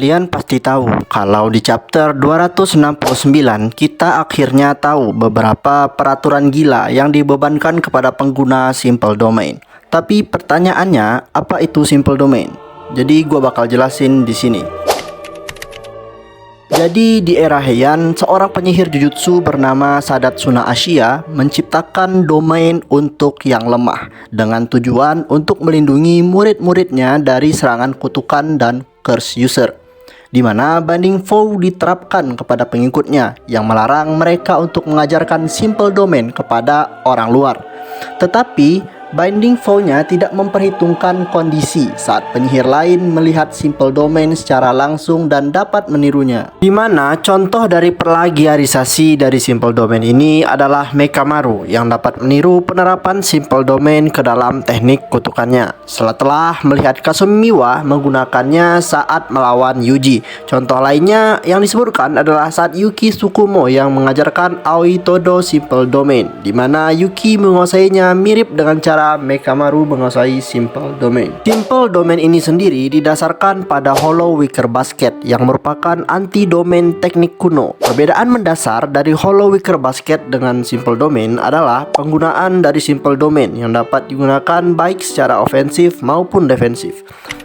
Kalian pasti tahu kalau di chapter 269 kita akhirnya tahu beberapa peraturan gila yang dibebankan kepada pengguna simple domain. Tapi pertanyaannya, apa itu simple domain? Jadi gua bakal jelasin di sini. Jadi di era Heian, seorang penyihir jujutsu bernama Sadatsuna Ashia menciptakan domain untuk yang lemah dengan tujuan untuk melindungi murid-muridnya dari serangan kutukan dan curse user, di mana Binding Vow diterapkan kepada pengikutnya yang melarang mereka untuk mengajarkan simple domain kepada orang luar. Tetapi Binding Vow-nya tidak memperhitungkan kondisi saat penyihir lain melihat simple domain secara langsung dan dapat menirunya. Di mana contoh dari plagiarisasi dari simple domain ini adalah Mekamaru yang dapat meniru penerapan simple domain ke dalam teknik kutukannya setelah melihat Kasumiwa menggunakannya saat melawan Yuji. Contoh lainnya yang disebutkan adalah saat Yuki Tsukumo yang mengajarkan Aoi Todo simple domain, di mana Yuki menguasainya mirip dengan cara Mekamaru menguasai simple domain. Simple domain ini sendiri didasarkan pada Hollow Wicker Basket yang merupakan anti domain teknik kuno. Perbedaan mendasar dari Hollow Wicker Basket dengan simple domain adalah penggunaan dari simple domain yang dapat digunakan baik secara ofensif maupun defensif.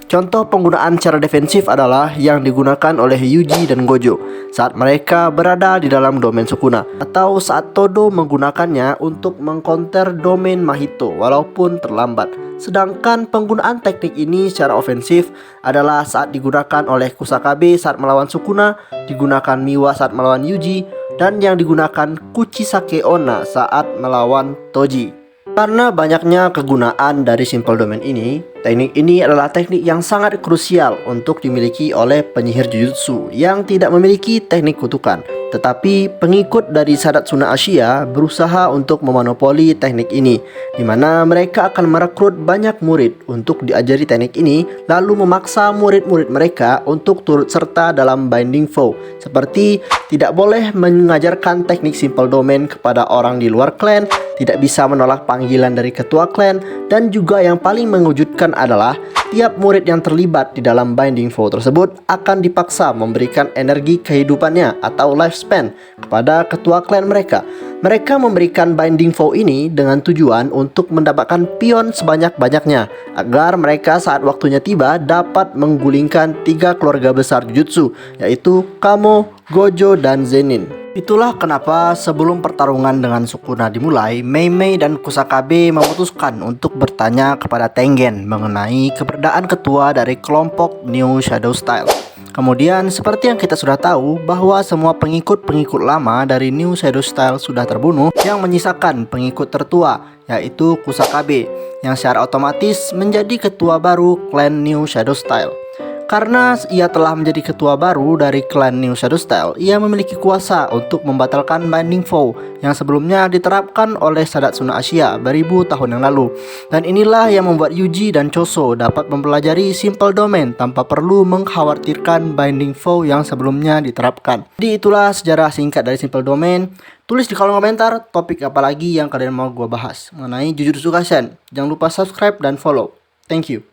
Contoh penggunaan secara defensif adalah yang digunakan oleh Yuji dan Gojo saat mereka berada di dalam domain Sukuna, atau saat Todo menggunakannya untuk mengcounter domain Mahito walaupun terlambat. Sedangkan penggunaan teknik ini secara ofensif adalah saat digunakan oleh Kusakabe saat melawan Sukuna, digunakan Miwa saat melawan Yuji, dan yang digunakan Kuchisake Onna saat melawan Toji. Karena banyaknya kegunaan dari simple domain ini, teknik ini adalah teknik yang sangat krusial untuk dimiliki oleh penyihir jujutsu yang tidak memiliki teknik kutukan. Tetapi pengikut dari Sadatsuna Ashia berusaha untuk memonopoli teknik ini, di mana mereka akan merekrut banyak murid untuk diajari teknik ini, lalu memaksa murid-murid mereka untuk turut serta dalam Binding Vow, seperti tidak boleh mengajarkan teknik simple domain kepada orang di luar klan, tidak bisa menolak panggilan dari ketua klan, dan juga yang paling mengejutkan adalah tiap murid yang terlibat di dalam Binding Vow tersebut akan dipaksa memberikan energi kehidupannya atau lifespan kepada ketua klan mereka. Mereka memberikan Binding Vow ini dengan tujuan untuk mendapatkan pion sebanyak-banyaknya agar mereka saat waktunya tiba dapat menggulingkan 3 keluarga besar jujutsu, yaitu Kamo, Gojo, dan Zenin. Itulah kenapa sebelum pertarungan dengan Sukuna dimulai, Mei Mei dan Kusakabe memutuskan untuk bertanya kepada Tengen mengenai keberadaan ketua dari kelompok New Shadow Style. Kemudian seperti yang kita sudah tahu bahwa semua pengikut-pengikut lama dari New Shadow Style sudah terbunuh, yang menyisakan pengikut tertua yaitu Kusakabe yang secara otomatis menjadi ketua baru klan New Shadow Style. Karena ia telah menjadi ketua baru dari klan New Shadow Style, ia memiliki kuasa untuk membatalkan Binding Vow yang sebelumnya diterapkan oleh Sadatsuna Ashia beribu tahun yang lalu. Dan inilah yang membuat Yuji dan Choso dapat mempelajari simple domain tanpa perlu mengkhawatirkan Binding Vow yang sebelumnya diterapkan. Jadi itulah sejarah singkat dari simple domain. Tulis di kolom komentar topik apa lagi yang kalian mau gua bahas mengenai Jujutsu Kaisen. Jangan lupa subscribe dan follow. Thank you.